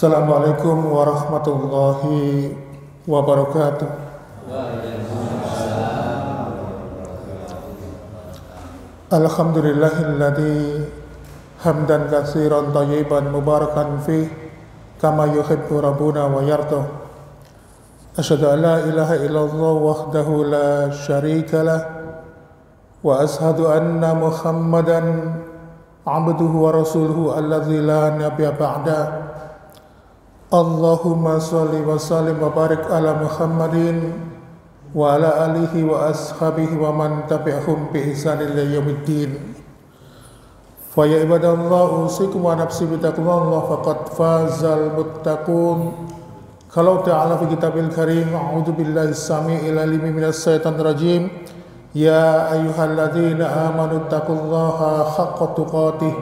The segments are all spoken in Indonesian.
Assalamualaikum warahmatullahi wabarakatuh. Alhamdulillahilladzi hamdan katsiran thayyiban mubarakan fih kama yuhibbu rabbuna wa yardah. Asyhadu an la ilaha illallah wahdahu la syarika lah wa asyhadu anna Muhammadan abduhu wa rasuluhu alladzi la nabiyya ba'da. Allahumma sholli wa sallim wa barik ala Muhammadin wa ala alihi wa ashabihi wa man tabi'ahum bi ihsanin ila yaumiddin. Fa ya ibadallah usikum wa nafsi bi taqwallah faqad fazal muttaqun. Kalau ta'ala fi kitabil karim a'udzu billahi samii'il alim minas syaitonir rajim. Ya ayyuhalladzina amanu taqullaha haqqa tuqatih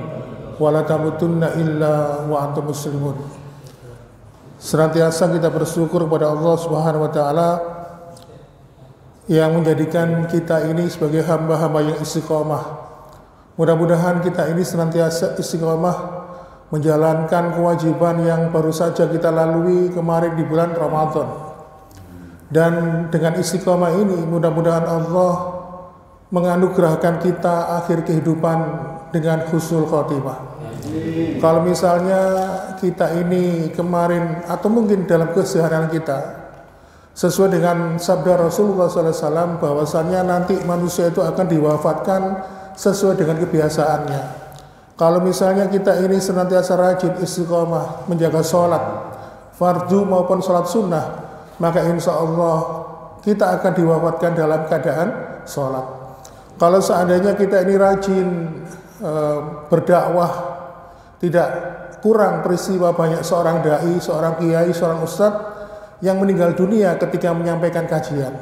wa la tamutunna illa wa antum muslimun. Senantiasa kita bersyukur kepada Allah Subhanahu wa taala yang menjadikan kita ini sebagai hamba-hamba yang istiqomah. Mudah-mudahan kita ini senantiasa istiqomah menjalankan kewajiban yang baru saja kita lalui kemarin di bulan Ramadan. Dan dengan istiqomah ini mudah-mudahan Allah menganugerahkan kita akhir kehidupan dengan husnul khotimah. Kalau misalnya kita ini kemarin atau mungkin dalam keseharian kita sesuai dengan sabda Rasulullah SAW bahwasannya nanti manusia itu akan diwafatkan sesuai dengan kebiasaannya. Kalau misalnya kita ini senantiasa rajin istiqomah menjaga sholat fardu maupun sholat sunnah, maka insya Allah kita akan diwafatkan dalam keadaan sholat. Kalau seandainya kita ini rajin berdakwah, tidak kurang peristiwa banyak seorang dai, seorang kiai, seorang ustadz yang meninggal dunia ketika menyampaikan kajian.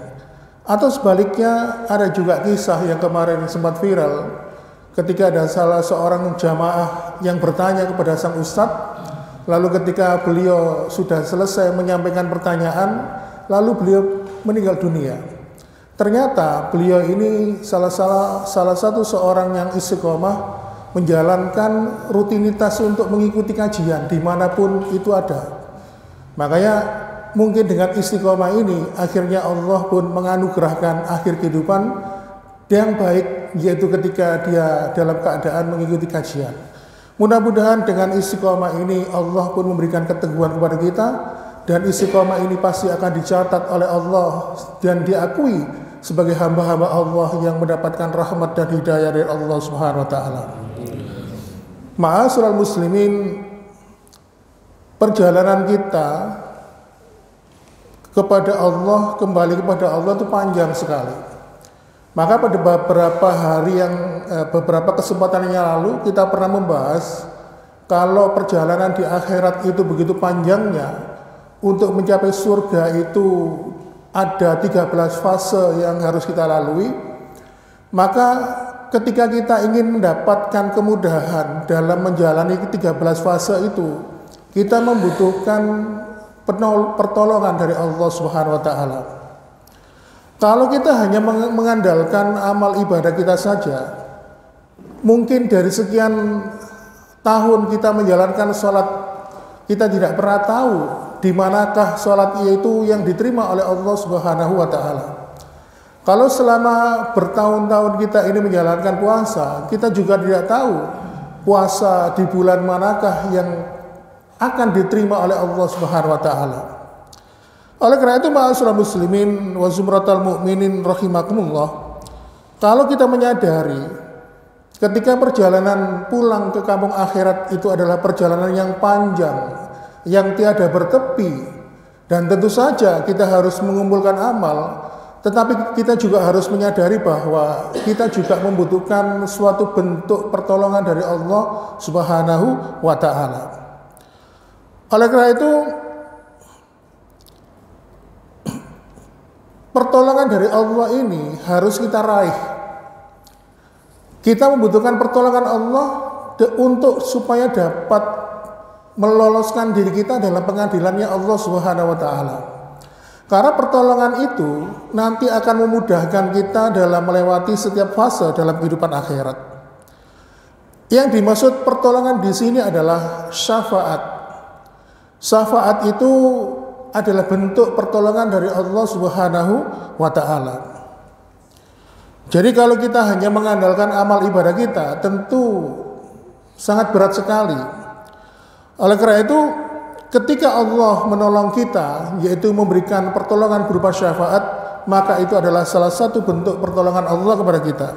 Atau sebaliknya ada juga kisah yang kemarin sempat viral ketika ada salah seorang jamaah yang bertanya kepada sang ustadz, lalu ketika beliau sudah selesai menyampaikan pertanyaan, lalu beliau meninggal dunia. Ternyata beliau ini salah satu seorang yang istiqomah menjalankan rutinitas untuk mengikuti kajian dimanapun itu ada. Makanya mungkin dengan istiqomah ini akhirnya Allah pun menganugerahkan akhir kehidupan yang baik, yaitu ketika dia dalam keadaan mengikuti kajian. Mudah-mudahan dengan istiqomah ini Allah pun memberikan keteguhan kepada kita, dan istiqomah ini pasti akan dicatat oleh Allah dan diakui sebagai hamba-hamba Allah yang mendapatkan rahmat dan hidayah dari Allah Subhanahu wa taala. Ma'asyiral muslimin, perjalanan kita kepada Allah, kembali kepada Allah itu panjang sekali. Maka pada beberapa kesempatan yang lalu kita pernah membahas kalau perjalanan di akhirat itu begitu panjangnya, untuk mencapai surga itu ada 13 fase yang harus kita lalui. Maka ketika kita ingin mendapatkan kemudahan dalam menjalani 13 fase itu, kita membutuhkan pertolongan dari Allah Subhanahu wa taala. Kalau kita hanya mengandalkan amal ibadah kita saja, mungkin dari sekian tahun kita menjalankan sholat, kita tidak pernah tahu di manakah sholat itu yang diterima oleh Allah Subhanahu wa taala. Kalau selama bertahun-tahun kita ini menjalankan puasa, kita juga tidak tahu puasa di bulan manakah yang akan diterima oleh Allah Subhanahu wa taala. Oleh karena itu, ma'asyiral muslimin wa zumratal mu'minin rahimakumullah, kalau kita menyadari ketika perjalanan pulang ke kampung akhirat itu adalah perjalanan yang panjang, yang tiada bertepi, dan tentu saja kita harus mengumpulkan amal, tetapi kita juga harus menyadari bahwa kita juga membutuhkan suatu bentuk pertolongan dari Allah Subhanahu wa taala. Oleh karena itu, pertolongan dari Allah ini harus kita raih. Kita membutuhkan pertolongan Allah untuk supaya dapat meloloskan diri kita dalam pengadilannya Allah Subhanahu wa taala. Karena pertolongan itu nanti akan memudahkan kita dalam melewati setiap fase dalam kehidupan akhirat. Yang dimaksud pertolongan di sini adalah syafaat. Syafaat itu adalah bentuk pertolongan dari Allah Subhanahu wa Ta'ala. Jadi kalau kita hanya mengandalkan amal ibadah kita, tentu sangat berat sekali. Oleh karena itu, ketika Allah menolong kita, yaitu memberikan pertolongan berupa syafaat, maka itu adalah salah satu bentuk pertolongan Allah kepada kita.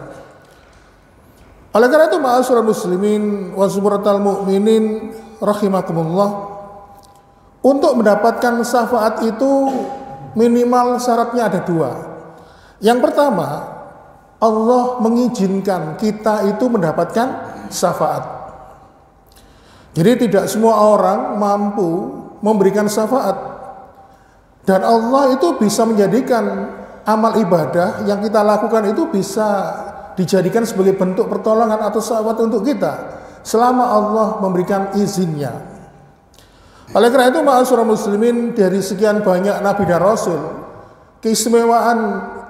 Oleh karena itu, ma'asyiral muslimin wa sumratal mu'minin rahimakumullah, untuk mendapatkan syafaat itu minimal syaratnya ada dua. Yang pertama, Allah mengizinkan kita itu mendapatkan syafaat. Jadi tidak semua orang mampu memberikan syafaat. Dan Allah itu bisa menjadikan amal ibadah yang kita lakukan itu bisa dijadikan sebagai bentuk pertolongan atau syafaat untuk kita selama Allah memberikan izinnya. Oleh karena itu, ma'asyiral muslimin, dari sekian banyak nabi dan rasul, keistimewaan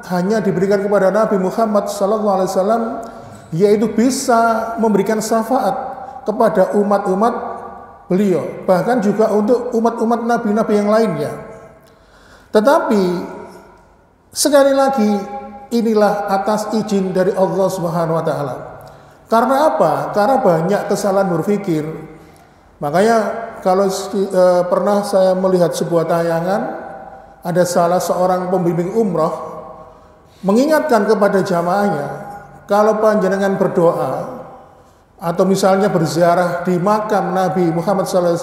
hanya diberikan kepada Nabi Muhammad SAW, yaitu bisa memberikan syafaat kepada umat-umat beliau, bahkan juga untuk umat-umat nabi-nabi yang lainnya. Tetapi sekali lagi, inilah atas izin dari Allah Subhanahu wa Ta'ala. Karena apa? Karena banyak kesalahan berpikir. Makanya kalau pernah saya melihat sebuah tayangan, ada salah seorang pembimbing umroh mengingatkan kepada jamaahnya, kalau panjenengan berdoa atau misalnya berziarah di makam Nabi Muhammad SAW,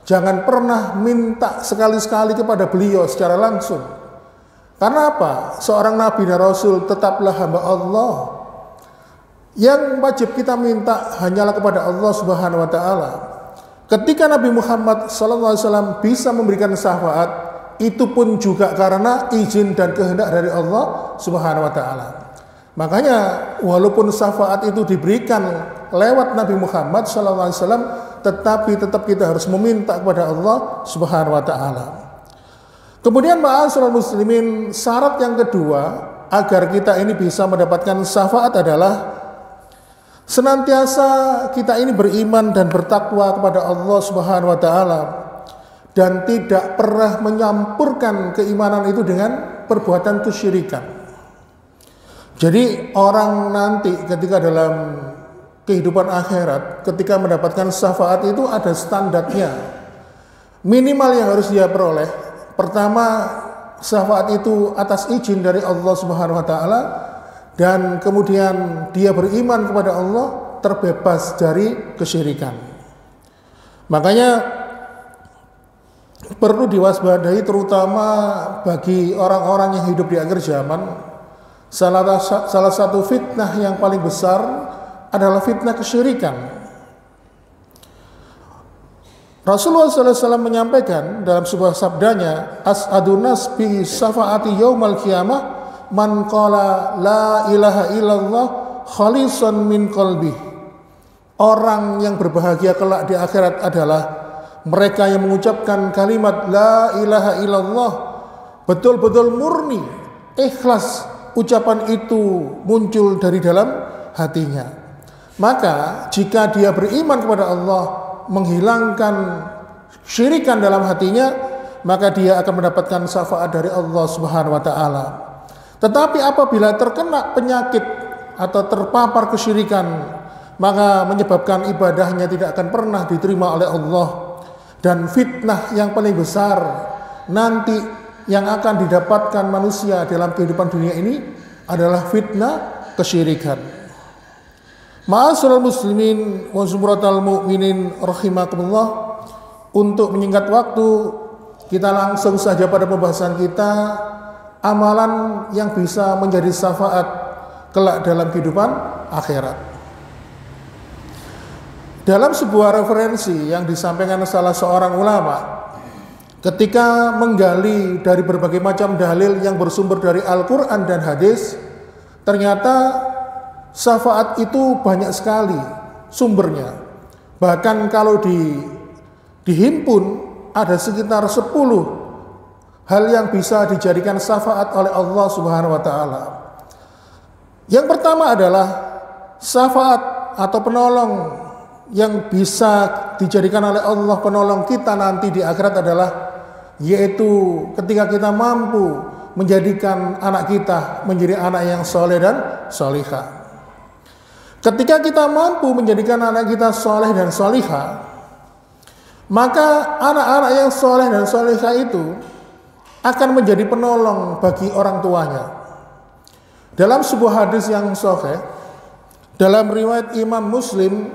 jangan pernah minta sekali-sekali kepada beliau secara langsung. Karena apa? Seorang Nabi dan Rasul tetaplah hamba Allah. Yang wajib kita minta hanyalah kepada Allah Subhanahu wa Ta'ala. Ketika Nabi Muhammad SAW bisa memberikan syafaat, itu pun juga karena izin dan kehendak dari Allah Subhanahu wa Ta'ala. Makanya walaupun syafaat itu diberikan lewat Nabi Muhammad SAW, tetapi tetap kita harus meminta kepada Allah Subhanahu wa Ta'ala. Kemudian ma'asyiral muslimin, syarat yang kedua agar kita ini bisa mendapatkan syafaat adalah senantiasa kita ini beriman dan bertakwa kepada Allah Subhanahu wa Ta'ala, dan tidak pernah menyampurkan keimanan itu dengan perbuatan kesyirikan. Jadi orang nanti ketika dalam kehidupan akhirat, ketika mendapatkan syafaat itu ada standarnya. Minimal yang harus dia peroleh, pertama, syafaat itu atas izin dari Allah Subhanahu wa Ta'ala, dan kemudian dia beriman kepada Allah, terbebas dari kesyirikan. Makanya perlu diwaspadai terutama bagi orang-orang yang hidup di akhir zaman. Salah satu fitnah yang paling besar adalah fitnah kesyirikan. Rasulullah SAW menyampaikan dalam sebuah sabdanya, as'adun nas bi syafaati yaumal qiyamah man qala la ilaha illallah khalisan min qalbi. Orang yang berbahagia kelak di akhirat adalah mereka yang mengucapkan kalimat la ilaha illallah betul-betul murni, ikhlas, ucapan itu muncul dari dalam hatinya. Maka jika dia beriman kepada Allah, menghilangkan syirikan dalam hatinya, maka dia akan mendapatkan syafaat dari Allah Subhanahu wa Ta'ala. Tetapi apabila terkena penyakit atau terpapar kesyirikan, maka menyebabkan ibadahnya tidak akan pernah diterima oleh Allah. Dan fitnah yang paling besar nanti yang akan didapatkan manusia dalam kehidupan dunia ini adalah fitnah kesyirikan. Ma'asyiral muslimin wa sumratal mu'minin rahimakumullah, untuk menyingkat waktu, kita langsung saja pada pembahasan kita, amalan yang bisa menjadi syafaat kelak dalam kehidupan akhirat. Dalam sebuah referensi yang disampaikan salah seorang ulama, ketika menggali dari berbagai macam dalil yang bersumber dari Al-Quran dan hadis, ternyata syafaat itu banyak sekali sumbernya. Bahkan kalau dihimpun ada sekitar 10 hal yang bisa dijadikan syafaat oleh Allah Subhanahu wa Ta'ala. Yang pertama adalah syafaat atau penolong yang bisa dijadikan oleh Allah penolong kita nanti di akhirat adalah yaitu ketika kita mampu menjadikan anak kita menjadi anak yang soleh dan solihah. Ketika kita mampu menjadikan anak kita soleh dan solihah, maka anak-anak yang soleh dan solihah itu akan menjadi penolong bagi orang tuanya. Dalam sebuah hadis yang sahih, dalam riwayat Imam Muslim,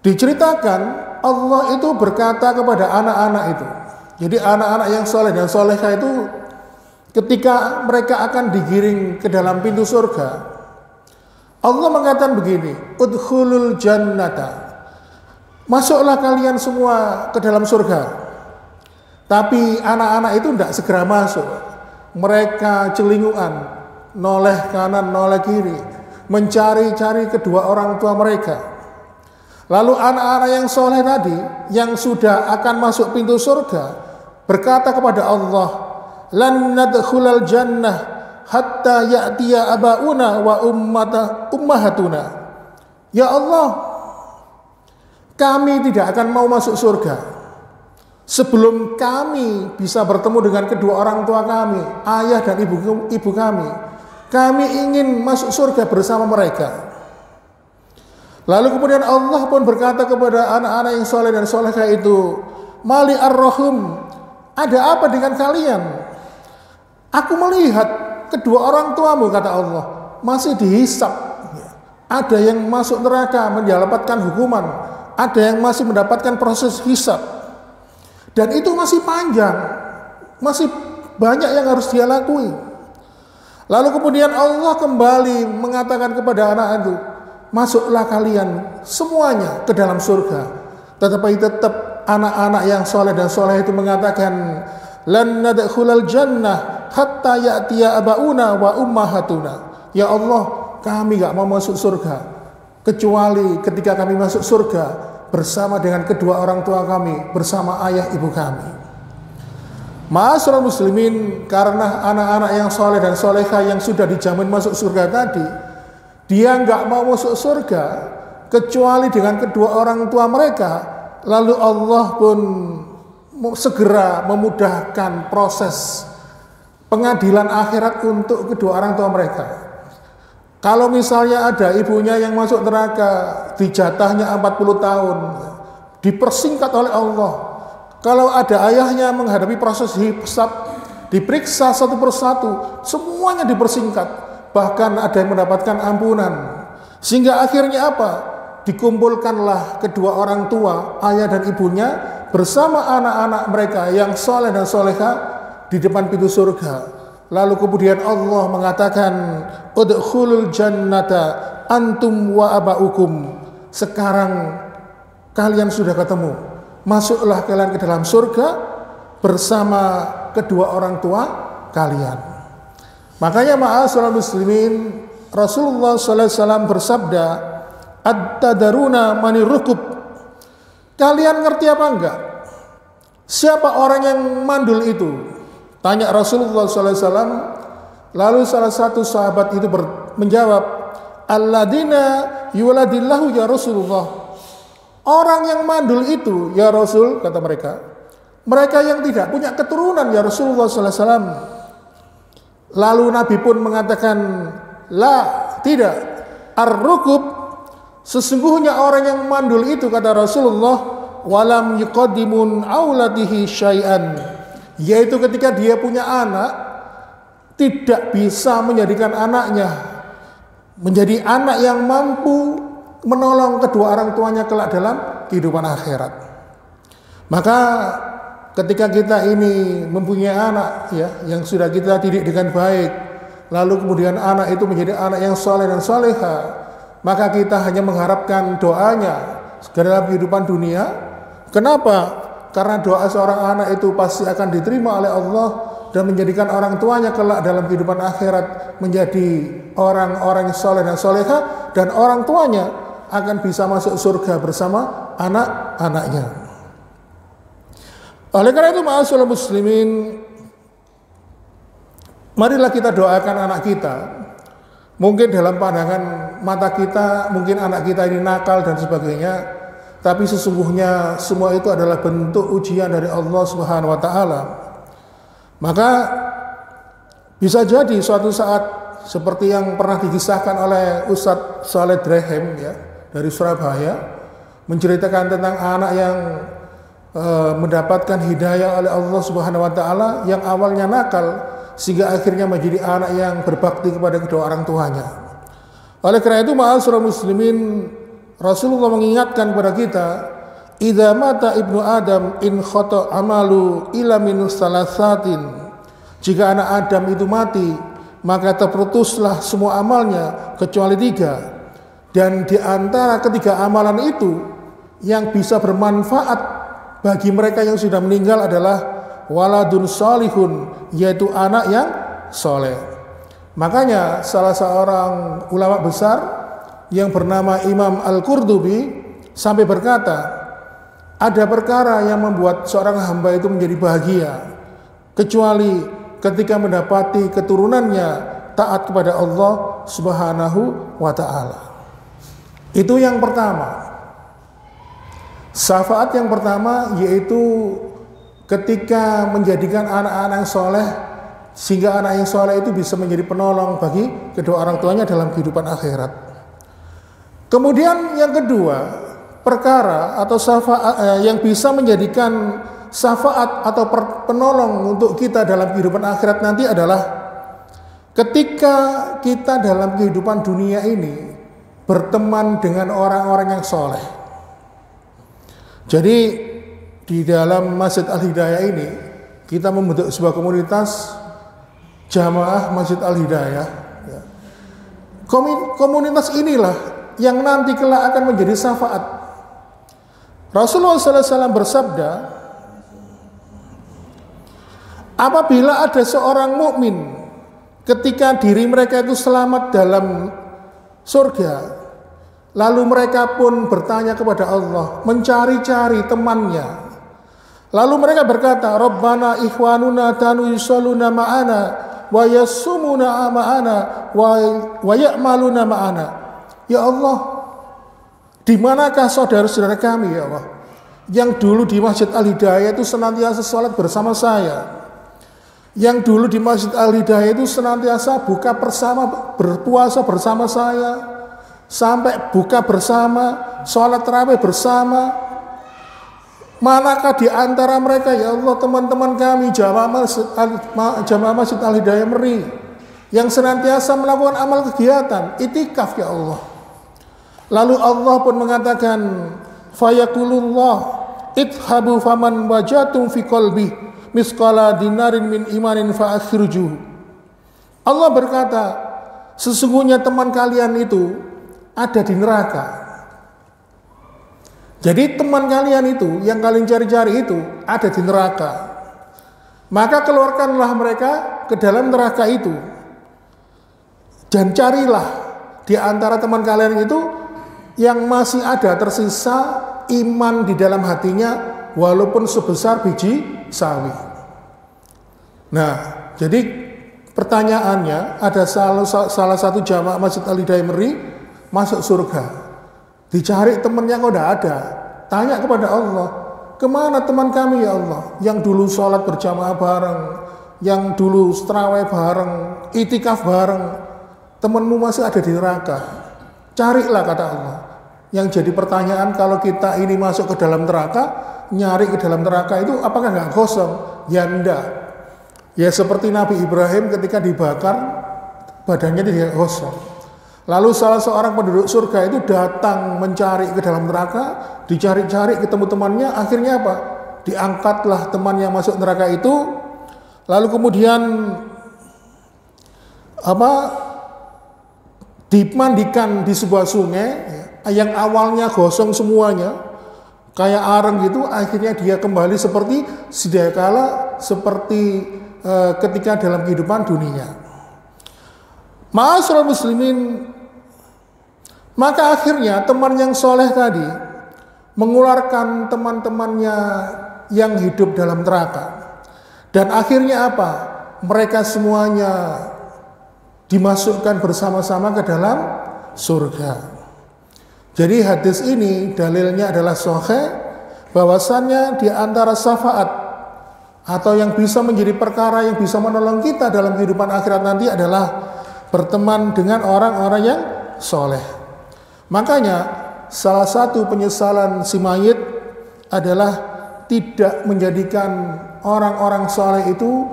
diceritakan Allah itu berkata kepada anak-anak itu. Jadi anak-anak yang soleh dan solehah itu ketika mereka akan digiring ke dalam pintu surga, Allah mengatakan begini, udkhulul jannata, masuklah kalian semua ke dalam surga. Tapi anak-anak itu tidak segera masuk. Mereka celinguan, noleh kanan, noleh kiri, mencari-cari kedua orang tua mereka. Lalu anak-anak yang soleh tadi, yang sudah akan masuk pintu surga, berkata kepada Allah, lan nadkhulal jannah hatta ya'tiya abauna wa ummahatuna. Ya Allah, kami tidak akan mau masuk surga sebelum kami bisa bertemu dengan kedua orang tua kami, ayah dan ibu kami. Kami ingin masuk surga bersama mereka. Lalu kemudian Allah pun berkata kepada anak-anak yang soleh dan solehah itu, mali ar-rahum, ada apa dengan kalian? Aku melihat kedua orang tuamu, kata Allah, masih dihisap. Ada yang masuk neraka mendapatkan hukuman, ada yang masih mendapatkan proses hisap. Dan itu masih panjang, masih banyak yang harus dia lakui. Lalu kemudian Allah kembali mengatakan kepada anak itu, masuklah kalian semuanya ke dalam surga. Tetapi tetap anak-anak yang soleh dan soleh itu mengatakan, lan nadkhulal jannah hatta ya'tiya abauna wa ummahatuna. Ya Allah, kami gak mau masuk surga kecuali ketika kami masuk surga bersama dengan kedua orang tua kami, bersama ayah ibu kami. Ma'asyiral muslimin, karena anak-anak yang soleh dan solehah yang sudah dijamin masuk surga tadi, dia nggak mau masuk surga kecuali dengan kedua orang tua mereka. Lalu Allah pun segera memudahkan proses pengadilan akhirat untuk kedua orang tua mereka. Kalau misalnya ada ibunya yang masuk neraka, dijatahnya 40 tahun, dipersingkat oleh Allah. Kalau ada ayahnya menghadapi proses hisab, diperiksa satu persatu, semuanya dipersingkat. Bahkan ada yang mendapatkan ampunan. Sehingga akhirnya apa? Dikumpulkanlah kedua orang tua, ayah dan ibunya, bersama anak-anak mereka yang soleh dan solehah di depan pintu surga. Lalu kemudian Allah mengatakan, udkhulul jannata antum wa abaukum. Sekarang kalian sudah ketemu, masuklah kalian ke dalam surga bersama kedua orang tua kalian. Makanya ma'asyiral muslimin, Rasulullah SAW bersabda, at-tadaruna manir rukub. Kalian ngerti apa enggak? Siapa orang yang mandul itu? Tanya Rasulullah SAW. Lalu salah satu sahabat itu menjawab, alladzina yuladillahu ya Rasulullah. Orang yang mandul itu ya Rasul, kata mereka, mereka yang tidak punya keturunan ya Rasulullah SAW. Lalu Nabi pun mengatakan, la, tidak, ar-rukub, sesungguhnya orang yang mandul itu, kata Rasulullah, walam yuqaddimun auladihi syai'an, yaitu ketika dia punya anak, tidak bisa menjadikan anaknya menjadi anak yang mampu menolong kedua orang tuanya kelak dalam kehidupan akhirat. Maka ketika kita ini mempunyai anak ya, yang sudah kita didik dengan baik, lalu kemudian anak itu menjadi anak yang soleh dan solehah, maka kita hanya mengharapkan doanya dalam kehidupan dunia. Kenapa? Karena doa seorang anak itu pasti akan diterima oleh Allah dan menjadikan orang tuanya kelak dalam kehidupan akhirat menjadi orang-orang yang soleh dan solehah, dan orang tuanya akan bisa masuk surga bersama anak-anaknya. Oleh karena itu, ma'asyiral muslimin, marilah kita doakan anak kita Mungkin dalam pandangan mata kita, mungkin anak kita ini nakal dan sebagainya, tapi sesungguhnya semua itu adalah bentuk ujian dari Allah Subhanahu wa taala. Maka bisa jadi suatu saat seperti yang pernah dikisahkan oleh Ustadz Saleh Drehem ya, dari Surabaya, menceritakan tentang anak yang mendapatkan hidayah oleh Allah Subhanahu wa taala, yang awalnya nakal sehingga akhirnya menjadi anak yang berbakti kepada kedua orang tuanya. Oleh karena itu, ma'asyiral muslimin, Rasulullah mengingatkan kepada kita, idza mata ibnu Adam in khata amalu ila min salasatin. Jika anak Adam itu mati, maka terputuslah semua amalnya kecuali 3. Dan di antara ketiga amalan itu yang bisa bermanfaat bagi mereka yang sudah meninggal adalah waladun salihun, yaitu anak yang soleh. Makanya salah seorang ulama besar yang bernama Imam Al-Qurtubi sampai berkata, ada perkara yang membuat seorang hamba itu menjadi bahagia kecuali ketika mendapati keturunannya taat kepada Allah Subhanahu wa ta'ala. Itu yang pertama. Syafaat yang pertama yaitu ketika menjadikan anak-anak yang soleh, sehingga anak yang soleh itu bisa menjadi penolong bagi kedua orang tuanya dalam kehidupan akhirat. Kemudian yang kedua, perkara atau syafaat yang bisa menjadikan syafaat atau penolong untuk kita dalam kehidupan akhirat nanti adalah ketika kita dalam kehidupan dunia ini berteman dengan orang-orang yang soleh. Jadi di dalam Masjid Al-Hidayah ini kita membentuk sebuah komunitas Jamaah Masjid Al-Hidayah. Komunitas inilah yang nanti kelak akan menjadi syafaat. Rasulullah SAW bersabda, apabila ada seorang mukmin ketika diri mereka itu selamat dalam surga, lalu mereka pun bertanya kepada Allah, mencari-cari temannya. Lalu mereka berkata, Rabbana ikhwanuna tanu yusalluna ma'ana wa yasumuna ma'ana wa ya'maluna ma'ana. Ya Allah, di manakah saudara-saudara kami ya Allah, yang dulu di Masjid Al-Hidayah itu senantiasa salat bersama saya, yang dulu di Masjid Al-Hidayah itu senantiasa buka bersama, berpuasa bersama saya, sampai buka bersama, sholat tarawih bersama. Manakah di antara mereka ya Allah teman-teman kami Jamaah Masjid Al-Hidayah Meri yang senantiasa melakukan amal kegiatan itikaf ya Allah. Lalu Allah pun mengatakan, fayaqulullah idhabu faman wajatum fi qalbi misqala dinarin min imanin fa akhrijuhu. Allah berkata, sesungguhnya teman kalian itu ada di neraka. Jadi teman kalian itu yang kalian cari-cari itu ada di neraka. Maka keluarkanlah mereka ke dalam neraka itu. Dan carilah di antara teman kalian itu yang masih ada tersisa iman di dalam hatinya walaupun sebesar biji sawi. Nah, jadi pertanyaannya, ada salah satu jamaah Masjid Al-Hidayah Meri masuk surga. Dicari temannya kok tidak ada. Tanya kepada Allah, kemana teman kami ya Allah, yang dulu sholat berjamaah bareng, yang dulu tarawih bareng, itikaf bareng, temanmu masih ada di neraka. Carilah, kata Allah. Yang jadi pertanyaan, kalau kita ini masuk ke dalam neraka, nyari ke dalam neraka itu apakah nggak kosong? Ya enggak. Ya seperti Nabi Ibrahim ketika dibakar, badannya tidak kosong. Lalu salah seorang penduduk surga itu datang mencari ke dalam neraka, dicari-cari ketemu temannya, akhirnya apa? Diangkatlah teman yang masuk neraka itu, lalu kemudian dimandikan di sebuah sungai yang awalnya gosong semuanya, kayak areng gitu, akhirnya dia kembali seperti sedia kala, seperti ketika dalam kehidupan dunia. Ma'asyiral muslimin, maka akhirnya teman yang soleh tadi mengeluarkan teman-temannya yang hidup dalam neraka. Dan akhirnya apa? Mereka semuanya dimasukkan bersama-sama ke dalam surga. Jadi hadis ini dalilnya adalah sahih, bahwasannya di antara syafaat atau yang bisa menjadi perkara yang bisa menolong kita dalam kehidupan akhirat nanti adalah berteman dengan orang-orang yang soleh. Makanya salah satu penyesalan si mayit adalah tidak menjadikan orang-orang soleh itu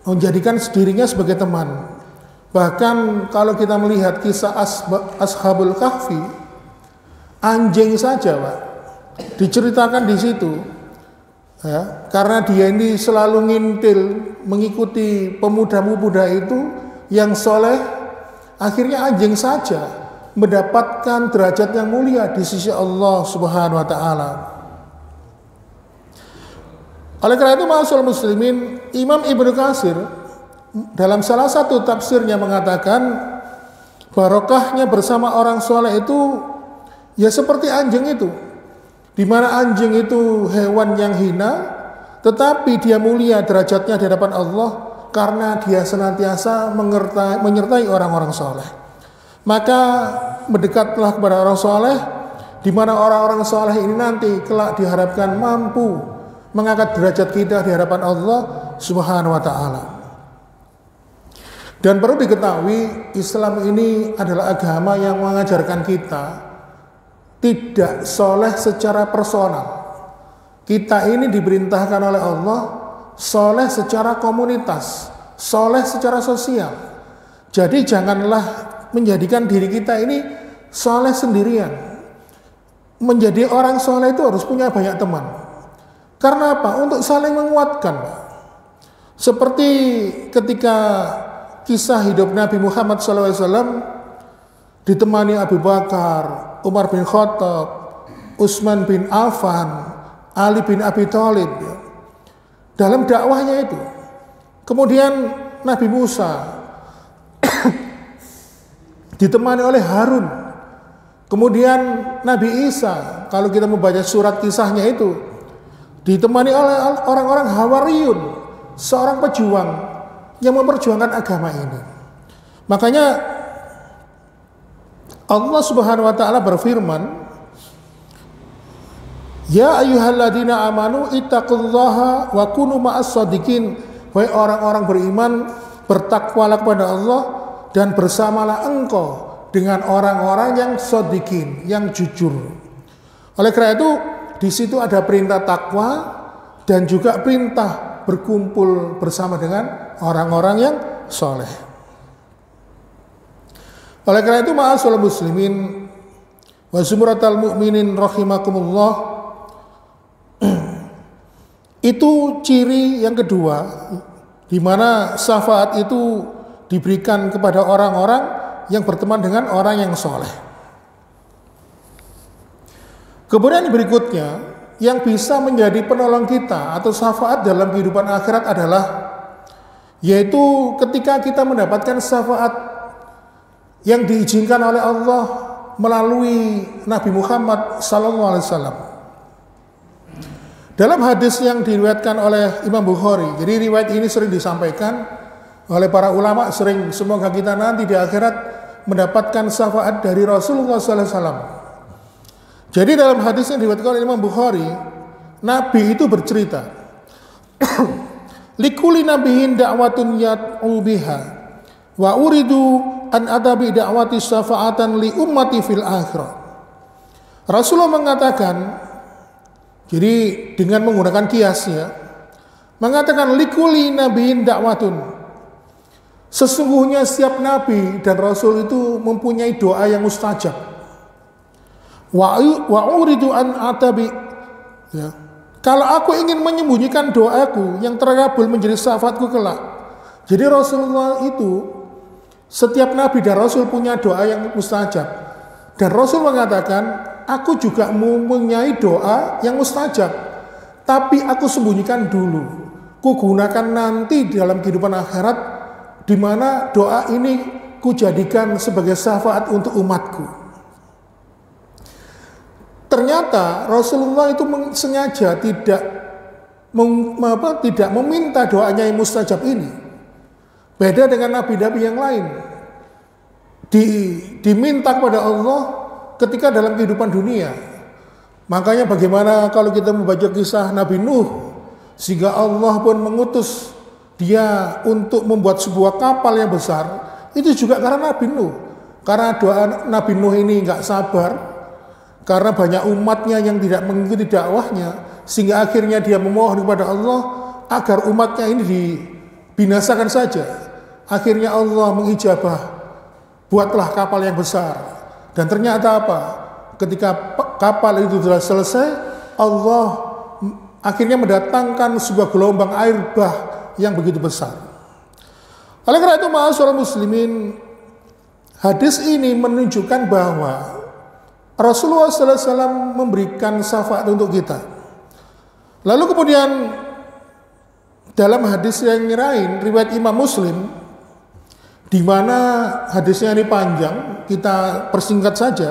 menjadikan dirinya sebagai teman. Bahkan kalau kita melihat kisah Ashabul Kahfi, anjing saja Pak diceritakan di situ, ya, karena dia ini selalu ngintil mengikuti pemuda-pemuda itu yang soleh, akhirnya anjing saja mendapatkan derajat yang mulia di sisi Allah Subhanahu wa taala. Oleh karena itu, ma'asyiral muslimin, Imam Ibnu Katsir dalam salah satu tafsirnya mengatakan barokahnya bersama orang soleh itu ya seperti anjing itu, di mana anjing itu hewan yang hina, tetapi dia mulia derajatnya di hadapan Allah karena dia senantiasa menyertai orang-orang soleh. Maka mendekatlah kepada orang soleh, di mana orang-orang soleh ini nanti kelak diharapkan mampu mengangkat derajat kita di hadapan Allah Subhanahu wa taala. Dan perlu diketahui, Islam ini adalah agama yang mengajarkan kita tidak soleh secara personal. Kita ini diperintahkan oleh Allah soleh secara komunitas, soleh secara sosial. Jadi janganlah menjadikan diri kita ini soleh sendirian. Menjadi orang soleh itu harus punya banyak teman. Karena apa? Untuk saling menguatkan, Pak. Seperti ketika kisah hidup Nabi Muhammad SAW ditemani Abu Bakar, Umar bin Khattab, Utsman bin Affan, Ali bin Abi Thalib, ya, dalam dakwahnya itu. Kemudian Nabi Musa ditemani oleh Harun. Kemudian Nabi Isa, kalau kita membaca surat kisahnya itu, ditemani oleh orang-orang Hawariyun, seorang pejuang yang memperjuangkan agama ini. Makanya Allah Subhanahu wa taala berfirman, "Ya ayyuhalladzina amanu ittaqullaha wa kunu ma'as-shadiqin." Wahai orang-orang beriman, bertakwalah kepada Allah dan bersamalah engkau dengan orang-orang yang shadiqin, yang jujur. Oleh karena itu, di situ ada perintah takwa dan juga perintah berkumpul bersama dengan orang-orang yang soleh. Oleh karena itu, ma'asyiral muslimin wa zumratal mu'minin rahimakumullah, itu ciri yang kedua di mana syafaat itu diberikan kepada orang-orang yang berteman dengan orang yang soleh. Kemudian berikutnya, yang bisa menjadi penolong kita atau syafaat dalam kehidupan akhirat adalah, yaitu ketika kita mendapatkan syafaat yang diizinkan oleh Allah melalui Nabi Muhammad SAW. Dalam hadis yang diriwayatkan oleh Imam Bukhari, jadi riwayat ini sering disampaikan oleh para ulama, sering, semoga kita nanti di akhirat mendapatkan syafaat dari Rasulullah SAW. Jadi dalam hadis yang diriwayatkan oleh Imam Bukhari, Nabi itu bercerita, "Likuli nabihin da'watun yad'u biha wa uridu an adabi da'wati syafa'atan li ummati fil akhirah." Rasulullah mengatakan, jadi dengan menggunakan kiasnya, mengatakan likuli nabihin da'watun. Sesungguhnya setiap nabi dan rasul itu mempunyai doa yang mustajab. Wa uridu an atabi, ya. Kalau aku ingin menyembunyikan doaku yang terkabul menjadi syafaatku kelak. Jadi Rasulullah itu, setiap nabi dan rasul punya doa yang mustajab. Dan Rasul mengatakan, aku juga mempunyai doa yang mustajab, tapi aku sembunyikan dulu. Ku gunakan nanti dalam kehidupan akhirat, di mana doa ini kujadikan sebagai syafaat untuk umatku. Ternyata Rasulullah itu sengaja tidak meminta doanya yang mustajab ini. Beda dengan nabi-nabi yang lain. Diminta kepada Allah ketika dalam kehidupan dunia. Makanya bagaimana kalau kita membaca kisah Nabi Nuh, sehingga Allah pun mengutus dia untuk membuat sebuah kapal yang besar, itu juga karena Nabi Nuh. Karena doa Nabi Nuh ini nggak sabar, karena banyak umatnya yang tidak mengikuti dakwahnya, sehingga akhirnya dia memohon kepada Allah agar umatnya ini dibinasakan saja. Akhirnya Allah mengijabah, buatlah kapal yang besar. Dan ternyata apa? Ketika kapal itu sudah selesai, Allah akhirnya mendatangkan sebuah gelombang air bah yang begitu besar. Oleh karena itu, ma'asyiral muslimin, hadis ini menunjukkan bahwa Rasulullah SAW memberikan syafaat untuk kita. Lalu kemudian dalam hadis yang lain, riwayat Imam Muslim, di mana hadisnya ini panjang, kita persingkat saja.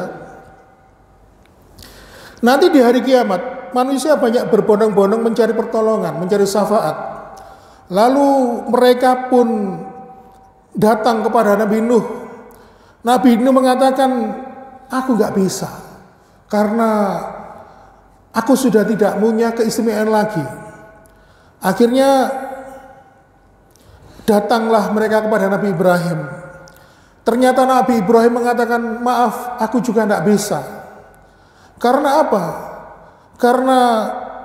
Nanti di hari kiamat, manusia banyak berbondong-bondong mencari pertolongan, mencari syafaat. Lalu mereka pun datang kepada Nabi Nuh. Nabi Nuh mengatakan, aku gak bisa, karena aku sudah tidak punya keistimewaan lagi. Akhirnya datanglah mereka kepada Nabi Ibrahim. Ternyata Nabi Ibrahim mengatakan, maaf, aku juga tidak bisa. Karena apa? Karena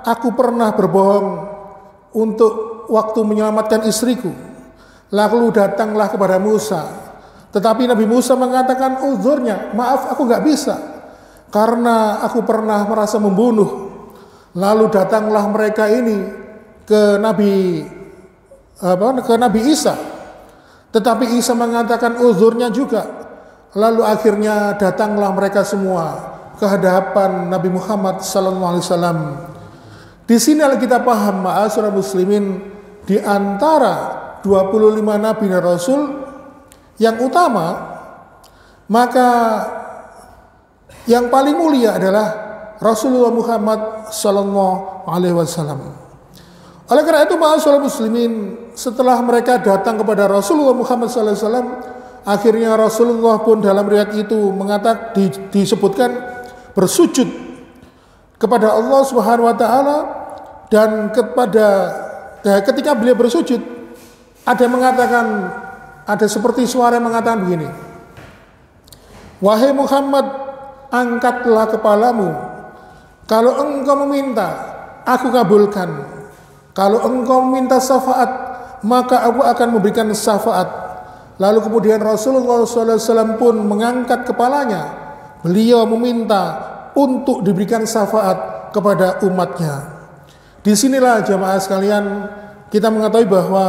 aku pernah berbohong untuk waktu menyelamatkan istriku. Lalu datanglah kepada Musa. Tetapi Nabi Musa mengatakan uzurnya, maaf, aku nggak bisa. Karena aku pernah merasa membunuh. Lalu datanglah mereka ini ke Nabi Isa. Tetapi Isa mengatakan uzurnya juga. Lalu akhirnya datanglah mereka semua ke hadapan Nabi Muhammad SAW. Di sini kita paham, ma'asyiral muslimin, di antara 25 nabi dan rasul yang utama, maka yang paling mulia adalah Rasulullah Muhammad SAW. Oleh karena itu, ma'asyiral muslimin, setelah mereka datang kepada Rasulullah Muhammad SAW, akhirnya Rasulullah pun dalam riwayat itu disebutkan bersujud kepada Allah Subhanahu wa taala, dan ketika beliau bersujud ada seperti suara yang mengatakan begini, wahai Muhammad, angkatlah kepalamu, kalau engkau meminta aku kabulkan, kalau engkau meminta syafaat maka aku akan memberikan syafaat. Lalu kemudian Rasulullah SAW pun mengangkat kepalanya. Beliau meminta untuk diberikan syafaat kepada umatnya. Disinilah jamaah sekalian, kita mengetahui bahwa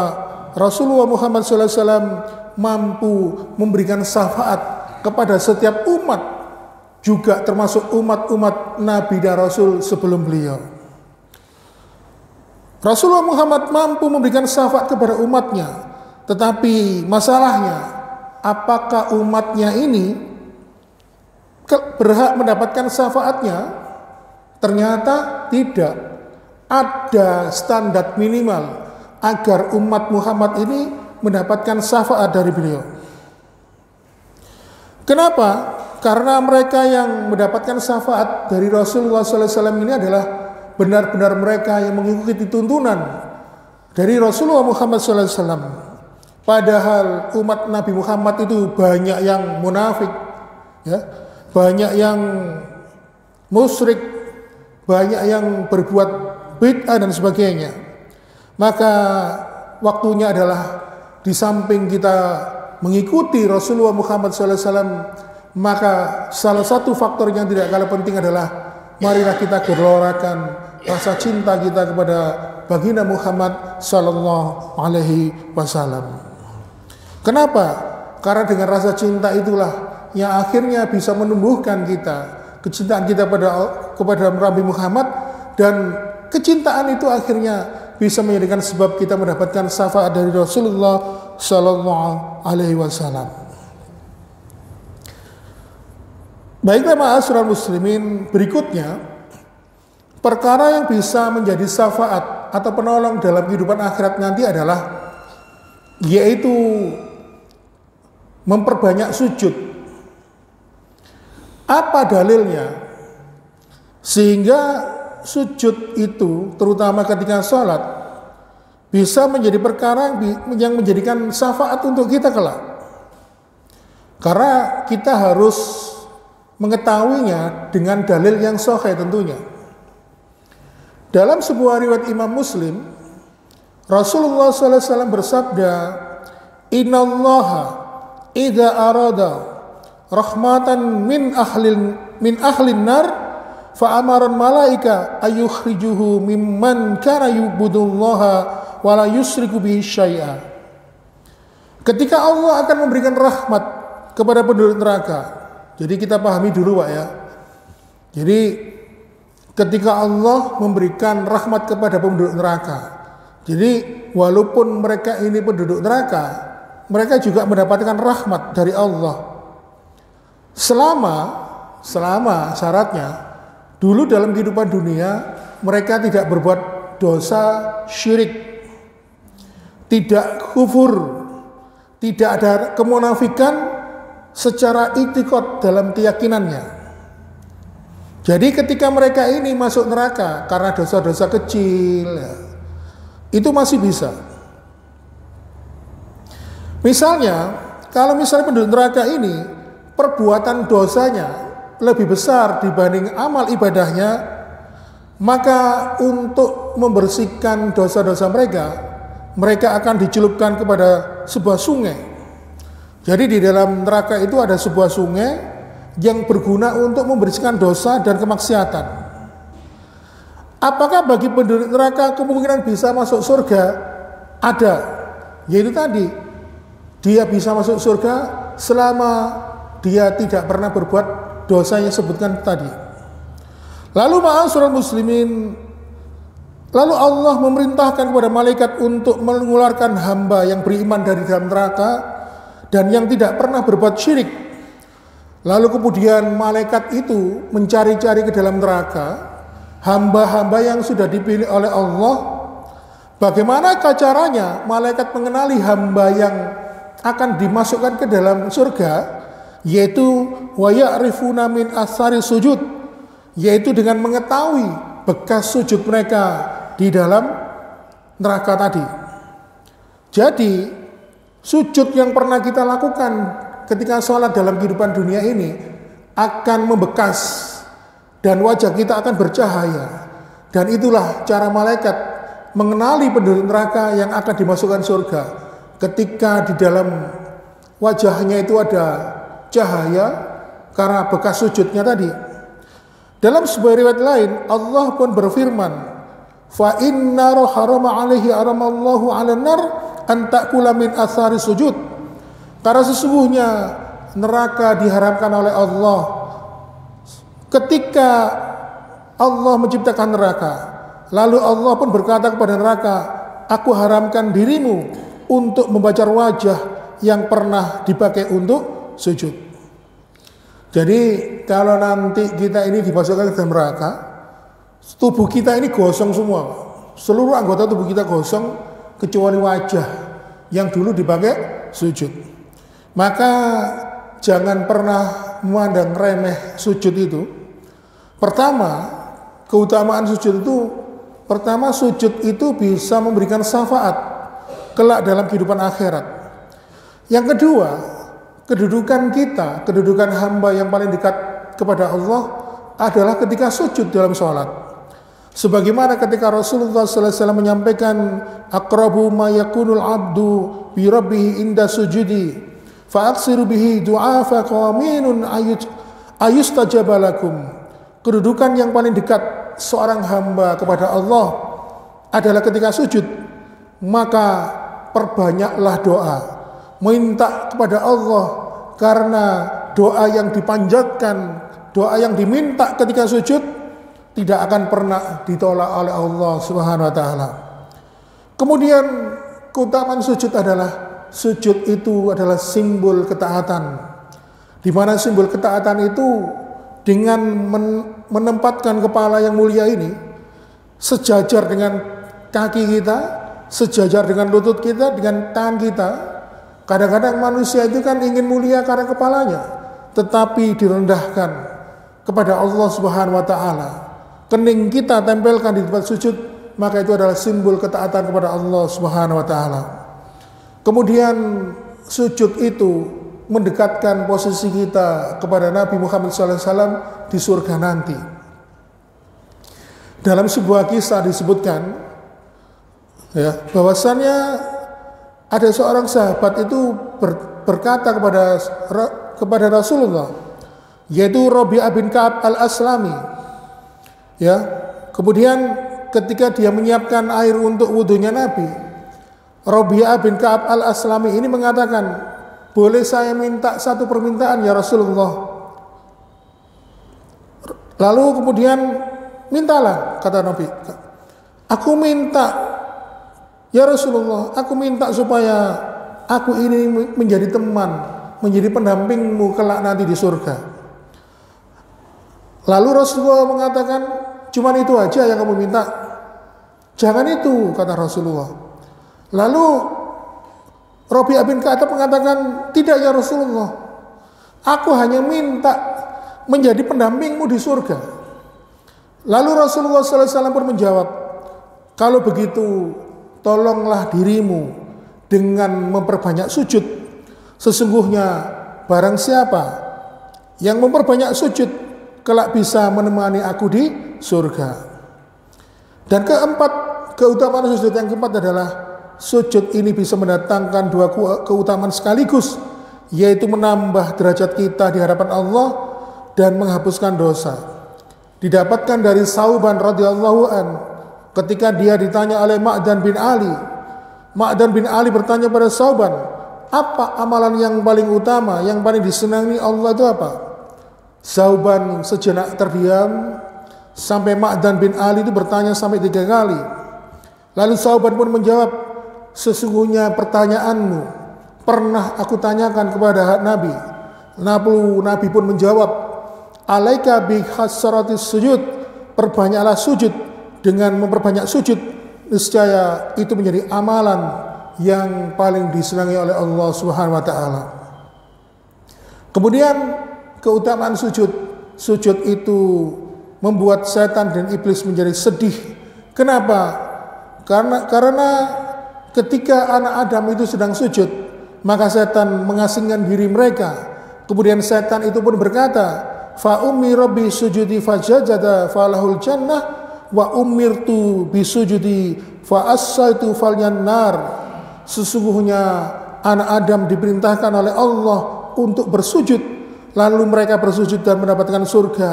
Rasulullah Muhammad SAW mampu memberikan syafaat kepada setiap umat, juga termasuk umat-umat Nabi dan Rasul sebelum beliau. Rasulullah Muhammad mampu memberikan syafaat kepada umatnya, tetapi masalahnya, apakah umatnya ini berhak mendapatkan syafaatnya? Ternyata tidak. Ada standar minimal agar umat Muhammad ini mendapatkan syafaat dari beliau. Kenapa? Karena mereka yang mendapatkan syafaat dari Rasulullah SAW ini adalah benar-benar mereka yang mengikuti tuntunan dari Rasulullah Muhammad SAW. Padahal umat Nabi Muhammad itu banyak yang munafik, ya, banyak yang musyrik, banyak yang berbuat bid'ah dan sebagainya. Maka waktunya adalah di samping kita mengikuti Rasulullah Muhammad SAW, maka salah satu faktor yang tidak kalah penting adalah marilah kita gelorakan rasa cinta kita kepada baginda Muhammad Sallallahu Alaihi Wasallam. Kenapa? Karena dengan rasa cinta itulah yang akhirnya bisa menumbuhkan kecintaan kita kepada Nabi Muhammad, dan kecintaan itu akhirnya bisa menjadikan sebab kita mendapatkan syafaat dari Rasulullah Sallallahu Alaihi Wasallam. Baiklah ma'asyiral muslimin, berikutnya perkara yang bisa menjadi syafaat atau penolong dalam kehidupan akhirat nanti adalah yaitu memperbanyak sujud. Apa dalilnya? Sehingga sujud itu terutama ketika sholat bisa menjadi perkara yang menjadikan syafaat untuk kita kelak. Karena kita harus mengetahuinya dengan dalil yang sahih tentunya. Dalam sebuah riwayat Imam Muslim, Rasulullah SAW bersabda, "Innallaha idza arada rahmatan min ahlin nar fa amara malaika ayukhrijuhu mimman kana yubudullaha wa la yusriku bihi syai'a." Ketika Allah akan memberikan rahmat kepada penduduk neraka. Jadi kita pahami dulu Pak ya. Jadi ketika Allah memberikan rahmat kepada penduduk neraka. Jadi walaupun mereka ini penduduk neraka, mereka juga mendapatkan rahmat dari Allah. Selama syaratnya, dulu dalam kehidupan dunia, mereka tidak berbuat dosa syirik, tidak kufur, tidak ada kemunafikan secara i'tiqad dalam keyakinannya. Jadi ketika mereka ini masuk neraka karena dosa-dosa kecil, itu masih bisa. Misalnya, kalau misalnya penduduk neraka ini perbuatan dosanya lebih besar dibanding amal ibadahnya, maka untuk membersihkan dosa-dosa mereka akan dicelupkan kepada sebuah sungai. Jadi di dalam neraka itu ada sebuah sungai yang berguna untuk membersihkan dosa dan kemaksiatan. Apakah bagi penduduk neraka kemungkinan bisa masuk surga? Ada. Yaitu tadi, dia bisa masuk surga selama dia tidak pernah berbuat dosa yang disebutkan tadi. Lalu ma'asyiral muslimin, lalu Allah memerintahkan kepada malaikat untuk mengeluarkan hamba yang beriman dari dalam neraka dan yang tidak pernah berbuat syirik. Lalu kemudian malaikat itu mencari-cari ke dalam neraka hamba-hamba yang sudah dipilih oleh Allah. Bagaimana caranya malaikat mengenali hamba yang akan dimasukkan ke dalam surga? Yaitu wa ya'rifuna min athari sujud, yaitu dengan mengetahui bekas sujud mereka di dalam neraka tadi. Jadi sujud yang pernah kita lakukan ketika sholat dalam kehidupan dunia ini akan membekas dan wajah kita akan bercahaya. Dan itulah cara malaikat mengenali penduduk neraka yang akan dimasukkan surga. Ketika di dalam wajahnya itu ada cahaya karena bekas sujudnya tadi. Dalam sebuah riwayat lain Allah pun berfirman, "Fa inna harama alaihi aramallahu 'alan nar an ta'kula min athari sujud." Karena sesungguhnya neraka diharamkan oleh Allah. Ketika Allah menciptakan neraka, lalu Allah pun berkata kepada neraka, "Aku haramkan dirimu untuk membaca wajah yang pernah dipakai untuk sujud." Jadi kalau nanti kita ini dimasukkan ke dalam neraka, tubuh kita ini gosong semua. Seluruh anggota tubuh kita gosong kecuali wajah yang dulu dipakai sujud. Maka jangan pernah memandang remeh sujud itu. Pertama, keutamaan sujud itu, pertama sujud itu bisa memberikan syafaat kelak dalam kehidupan akhirat. Yang kedua, kedudukan kita, kedudukan hamba yang paling dekat kepada Allah adalah ketika sujud dalam sholat. Sebagaimana ketika Rasulullah SAW menyampaikan, "Aqrabu ma yakunul abdu bi rabbih inda sujudi, fa'aksiru bihi du'a fa qaminun ayustajabalakum." Kedudukan yang paling dekat seorang hamba kepada Allah adalah ketika sujud, maka perbanyaklah doa, minta kepada Allah, karena doa yang dipanjatkan, doa yang diminta ketika sujud tidak akan pernah ditolak oleh Allah Subhanahu wa taala. Kemudian keutamaan sujud adalah sujud itu adalah simbol ketaatan. Di mana simbol ketaatan itu dengan menempatkan kepala yang mulia ini sejajar dengan kaki kita, sejajar dengan lutut kita, dengan tangan kita. Kadang-kadang manusia itu kan ingin mulia karena kepalanya, tetapi direndahkan kepada Allah Subhanahu wa taala. Kening kita tempelkan di tempat sujud, maka itu adalah simbol ketaatan kepada Allah Subhanahu wa taala. Kemudian sujud itu mendekatkan posisi kita kepada Nabi Muhammad SAW di surga nanti. Dalam sebuah kisah disebutkan bahwasannya ada seorang sahabat itu berkata kepada Rasulullah, yaitu Rabi'ah bin Ka'ab al-Aslami. Kemudian ketika dia menyiapkan air untuk wudunya Nabi, Rabi'ah bin Ka'ab al-Aslami ini mengatakan, boleh saya minta satu permintaan ya Rasulullah? Lalu kemudian, mintalah, kata Nabi. Aku minta, ya Rasulullah, aku minta supaya aku ini menjadi teman, menjadi pendampingmu kelak nanti di surga. Lalu Rasulullah mengatakan, cuman itu aja yang kamu minta? Jangan itu, kata Rasulullah. Lalu Rabi'ah bin Ka'ab mengatakan, tidak ya Rasulullah, aku hanya minta menjadi pendampingmu di surga. Lalu Rasulullah SAW pun menjawab, kalau begitu tolonglah dirimu dengan memperbanyak sujud. Sesungguhnya barang siapa yang memperbanyak sujud, kelak bisa menemani aku di surga. Dan keutamaan sujud yang keempat adalah sujud ini bisa mendatangkan dua keutamaan sekaligus, yaitu menambah derajat kita di hadapan Allah dan menghapuskan dosa. Didapatkan dari Sauban radhiyallahu an, ketika dia ditanya oleh Ma'dan bin Ali. Ma'dan bin Ali bertanya pada Sauban, apa amalan yang paling utama, yang paling disenangi Allah itu apa? Sauban sejenak terdiam sampai Ma'dan bin Ali itu bertanya sampai 3 kali. Lalu Sauban pun menjawab, sesungguhnya pertanyaanmu pernah aku tanyakan kepada Nabi. Nabi pun menjawab, alaika bi hasratis sujud, perbanyaklah sujud. Dengan memperbanyak sujud, niscaya itu menjadi amalan yang paling disenangi oleh Allah Subhanahu wa taala. Kemudian keutamaan sujud itu membuat setan dan iblis menjadi sedih. Kenapa? Karena ketika anak Adam itu sedang sujud, maka setan mengasingkan diri mereka. Kemudian setan itu pun berkata, fa ummi rabbi sujudi fajajada falahul jannah wa umirtu bisujudi fa assaitu falyan nar. Sesungguhnya anak Adam diperintahkan oleh Allah untuk bersujud, lalu mereka bersujud dan mendapatkan surga.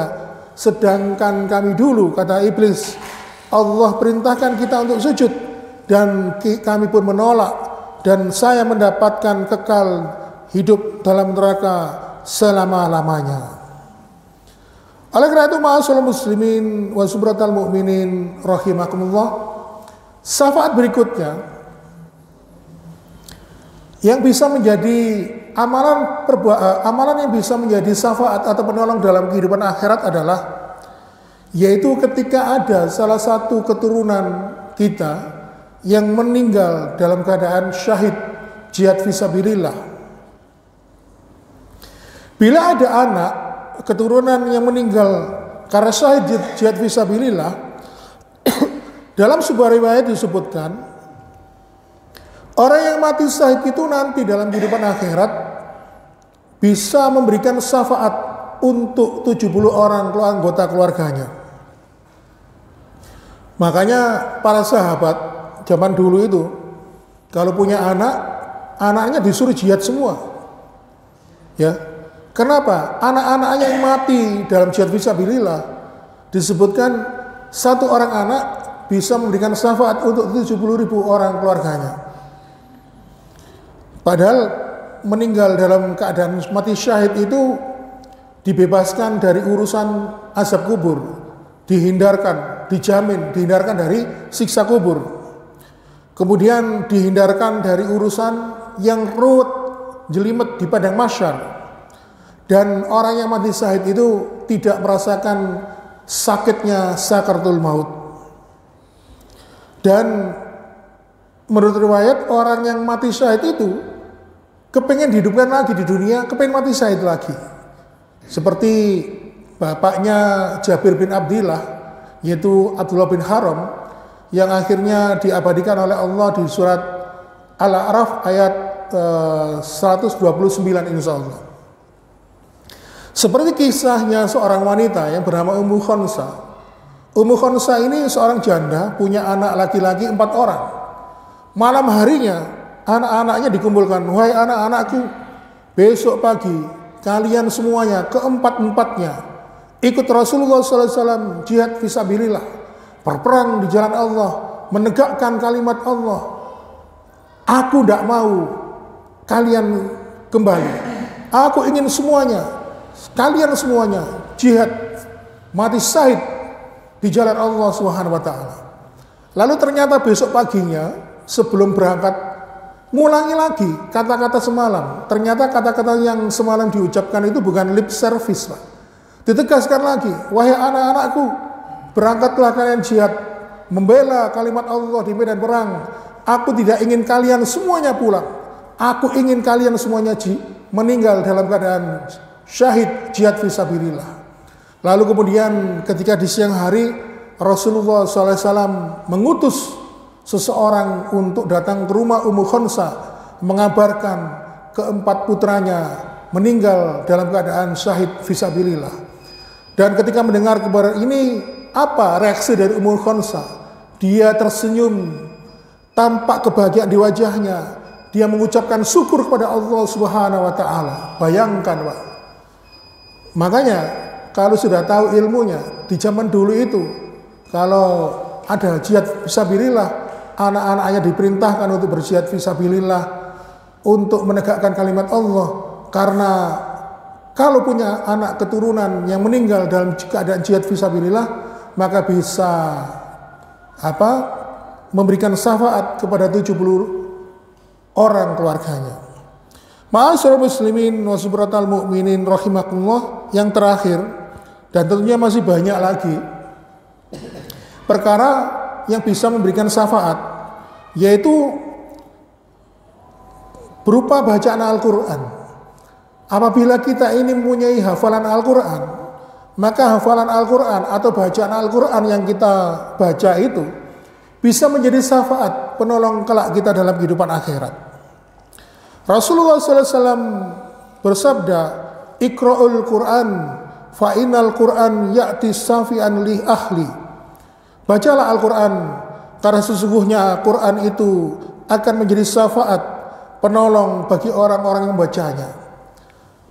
Sedangkan kami dulu, kata iblis, Allah perintahkan kita untuk sujud dan kami pun menolak, dan saya mendapatkan kekal hidup dalam neraka selama-lamanya. Oleh karena itu, ma'asyiral muslimin wa subratal mu'minin rahimakumullah, syafaat berikutnya yang bisa menjadi amalan yang bisa menjadi syafaat atau penolong dalam kehidupan akhirat adalah, yaitu ketika ada salah satu keturunan kita yang meninggal dalam keadaan syahid jihad fisabilillah. Bila ada anak keturunan yang meninggal karena syahid jihad fisabilillah, dalam sebuah riwayat disebutkan, orang yang mati syahid itu nanti dalam kehidupan akhirat bisa memberikan syafaat untuk 70 orang anggota keluarganya. Makanya para sahabat zaman dulu itu kalau punya anak, anaknya disuruh jihad semua. Ya. Kenapa? Anak-anaknya yang mati dalam jihad fisabilillah disebutkan satu orang anak bisa memberikan syafaat untuk 70.000 orang keluarganya. Padahal meninggal dalam keadaan mati syahid itu dibebaskan dari urusan azab kubur, dihindarkan dari siksa kubur. Kemudian dihindarkan dari urusan yang ruwet jelimet di padang mahsyar. Dan orang yang mati syahid itu tidak merasakan sakitnya sakaratul maut. Dan menurut riwayat orang yang mati syahid itu kepengen dihidupkan lagi di dunia, kepengen mati syahid lagi. Seperti bapaknya Jabir bin Abdillah, yaitu Abdullah bin Haram, yang akhirnya diabadikan oleh Allah di surat Al-A'raf ayat 129 insya Allah. Seperti kisahnya seorang wanita yang bernama Ummu Khonsa. Ummu Khonsa ini seorang janda, punya anak laki-laki 4 orang. Malam harinya anak-anaknya dikumpulkan, wahai anak-anakku, besok pagi kalian semuanya keempat-empatnya ikut Rasulullah SAW jihad fisabilillah, berperang di jalan Allah, menegakkan kalimat Allah. Aku tidak mau kalian kembali, aku ingin kalian semuanya jihad, mati syahid di jalan Allah Subhanahu wa taala. Lalu ternyata besok paginya sebelum berangkat ngulangi lagi kata-kata semalam. Ternyata kata-kata yang semalam diucapkan itu bukan lip service, Pak. Ditegaskan lagi, wahai anak-anakku, berangkatlah kalian jihad, membela kalimat Allah di medan perang. Aku tidak ingin kalian semuanya pulang. Aku ingin kalian semuanya meninggal dalam keadaan syahid jihad fisabilillah. Lalu kemudian ketika di siang hari Rasulullah SAW mengutus seseorang untuk datang ke rumah Ummu Khonsa, mengabarkan keempat putranya meninggal dalam keadaan syahid fisabilillah. Dan ketika mendengar kabar ini, apa reaksi dari Ummu Khonsa? Dia tersenyum, tampak kebahagiaan di wajahnya. Dia mengucapkan syukur kepada Allah Subhanahu wa taala. Bayangkan, Pak. Makanya kalau sudah tahu ilmunya di zaman dulu itu, kalau ada jihad fisabilillah, anak-anaknya diperintahkan untuk berjihad fisabilillah, untuk menegakkan kalimat Allah. Karena kalau punya anak keturunan yang meninggal dalam keadaan jihad fisabilillah, maka bisa memberikan syafaat kepada 70 orang keluarganya. Ma'asyiral muslimin wa subratal mu'minin rahimakumullah, yang terakhir dan tentunya masih banyak lagi perkara yang bisa memberikan syafaat, yaitu berupa bacaan Al-Quran. Apabila kita ini mempunyai hafalan Al-Quran, maka hafalan Al-Quran atau bacaan Al-Quran yang kita baca itu bisa menjadi syafaat penolong kelak kita dalam kehidupan akhirat. Rasulullah SAW bersabda, Iqra'ul Quran fa innal Quran ya'ti safi'an li ahli. Bacalah Al-Quran, karena sesungguhnya Quran itu akan menjadi syafaat penolong bagi orang-orang yang membacanya.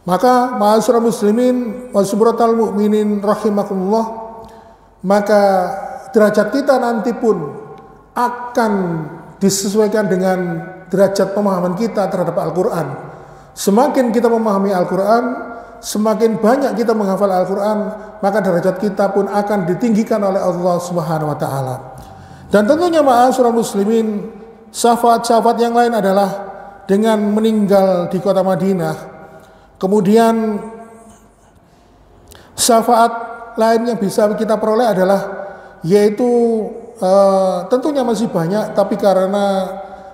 Maka ma'asyiral muslimin wa subratal mu'minin rahimakumullah, maka derajat kita nanti pun akan disesuaikan dengan derajat pemahaman kita terhadap Al-Quran. Semakin kita memahami Al-Quran, semakin banyak kita menghafal Al-Quran, maka derajat kita pun akan ditinggikan oleh Allah Subhanahu wa taala. Dan tentunya ma'asyiral muslimin, syafaat-syafaat yang lain adalah dengan meninggal di kota Madinah. Kemudian syafaat lain yang bisa kita peroleh adalah yaitu tentunya masih banyak, tapi karena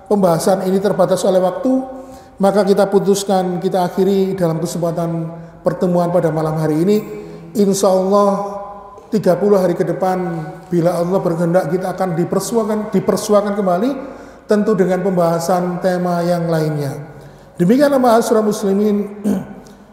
pembahasan ini terbatas oleh waktu, maka kita putuskan, kita akhiri dalam kesempatan pertemuan pada malam hari ini. Insya Allah 30 hari ke depan, bila Allah berkehendak, kita akan dipersuakan kembali, tentu dengan pembahasan tema yang lainnya. Demikianlah ma'asyiral muslimin,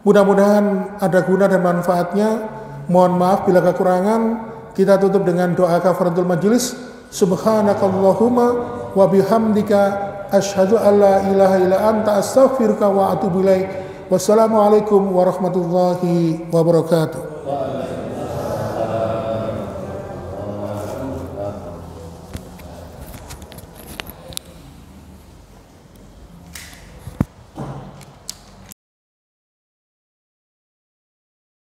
mudah-mudahan ada guna dan manfaatnya. Mohon maaf bila kekurangan. Kita tutup dengan doa kafaratul majelis. Subhanakallahumma wa bihamdika asyhadu an la ilaha illa anta astaghfiruka wa atubu ilaik. Wassalamualaikum warahmatullahi wabarakatuh.